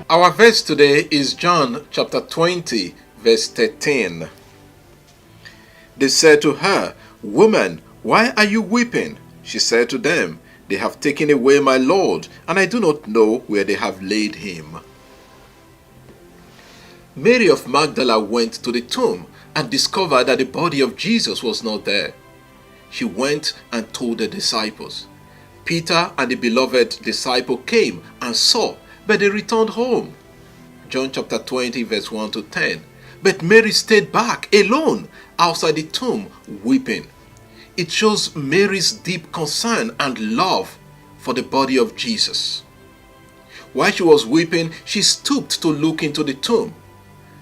Our verse today is John chapter 20, verse 13. They said to her, "Woman, why are you weeping?" She said to them, "They have taken away my Lord, and I do not know where they have laid him." Mary of Magdala went to the tomb and discovered that the body of Jesus was not there. She went and told the disciples. Peter and the beloved disciple came and saw, but they returned home. John chapter 20 verse 1 to 10. But Mary stayed back alone outside the tomb weeping. It shows Mary's deep concern and love for the body of Jesus. While she was weeping, she stooped to look into the tomb.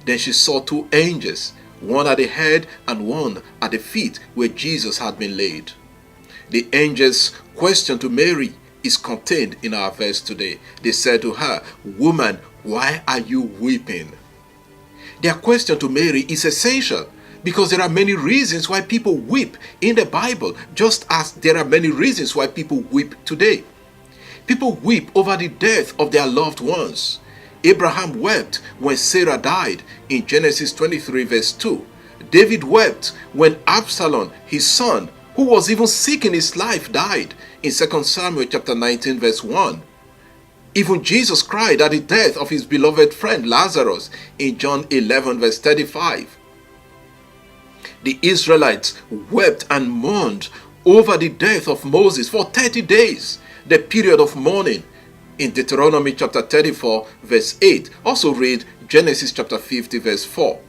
Then she saw two angels, one at the head and one at the feet where Jesus had been laid. The angels' question to Mary is contained in our verse today. They said to her, "Woman, why are you weeping?" Their question to Mary is essential because there are many reasons why people weep in the Bible, just as there are many reasons why people weep today. People weep over the death of their loved ones. Abraham wept when Sarah died in Genesis 23 verse 2. David wept when Absalom, his son, who was even seeking his life, died in 2 Samuel chapter 19 verse 1. Even Jesus cried at the death of his beloved friend Lazarus in John 11 verse 35. The Israelites wept and mourned over the death of Moses for 30 days, the period of mourning. In Deuteronomy chapter 34 verse 8, also read Genesis chapter 50 verse 4.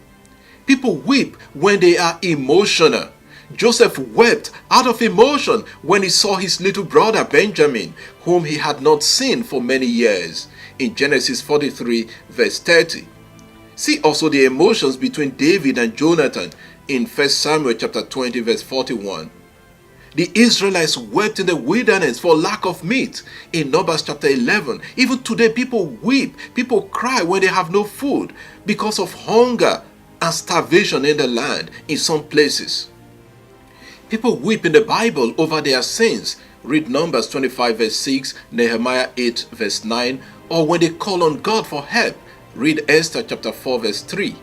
People weep when they are emotional. Joseph wept out of emotion when he saw his little brother Benjamin, whom he had not seen for many years, in Genesis 43 verse 30. See also the emotions between David and Jonathan in 1 Samuel chapter 20 verse 41. The Israelites wept in the wilderness for lack of meat in Numbers chapter 11. Even today people weep, people cry when they have no food because of hunger and starvation in the land in some places. People weep in the Bible over their sins. Read Numbers 25 verse 6, Nehemiah 8 verse 9, or when they call on God for help. Read Esther chapter 4 verse 3.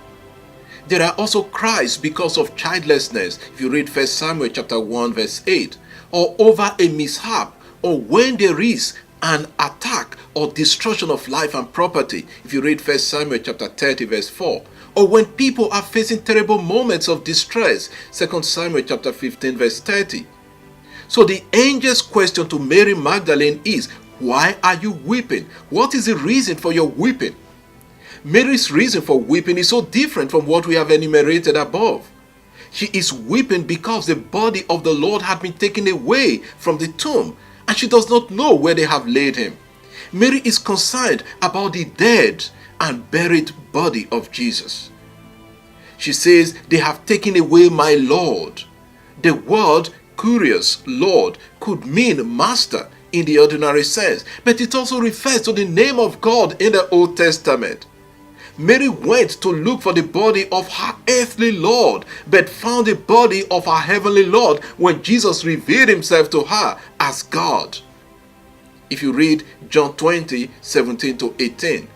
There are also cries because of childlessness, if you read 1 Samuel chapter 1 verse 8, or over a mishap, or when there is an attack or destruction of life and property, if you read 1 Samuel chapter 30 verse 4, or when people are facing terrible moments of distress, 2 Samuel chapter 15 verse 30. So the angel's question to Mary Magdalene is, why are you weeping? What is the reason for your weeping? Mary's reason for weeping is so different from what we have enumerated above. She is weeping because the body of the Lord had been taken away from the tomb, and she does not know where they have laid him. Mary is concerned about the dead and buried body of Jesus. She says, "They have taken away my Lord." The word curious, Lord, could mean master in the ordinary sense, but it also refers to the name of God in the Old Testament. Mary went to look for the body of her earthly Lord, but found the body of her heavenly Lord when Jesus revealed himself to her as God. If you read John 20, 17 to 18,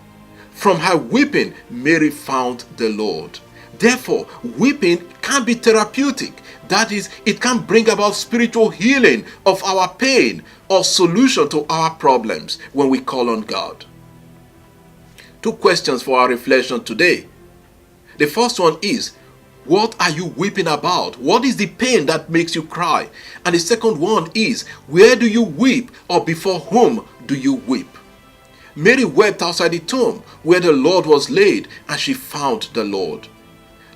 from her weeping, Mary found the Lord. Therefore, weeping can be therapeutic. That is, it can bring about spiritual healing of our pain or solution to our problems when we call on God. Two questions for our reflection today. The first one is, what are you weeping about? What is the pain that makes you cry? And the second one is, where do you weep, or before whom do you weep? Mary wept outside the tomb where the Lord was laid, and she found the Lord.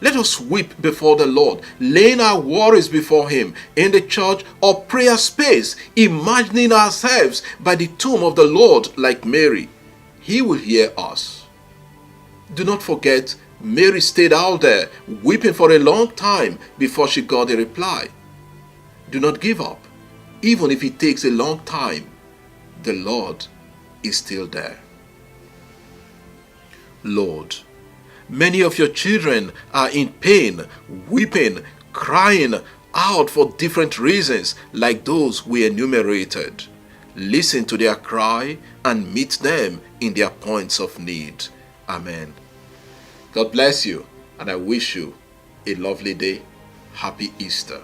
Let us weep before the Lord, laying our worries before him in the church or prayer space, imagining ourselves by the tomb of the Lord like Mary. He will hear us. Do not forget, Mary stayed out there weeping for a long time before she got a reply. Do not give up. Even if it takes a long time, the Lord is still there. Lord, many of your children are in pain, weeping, crying out for different reasons like those we enumerated. listen to their cry, and meet them in their points of need. Amen. God bless you, and I wish you a lovely day. Happy Easter.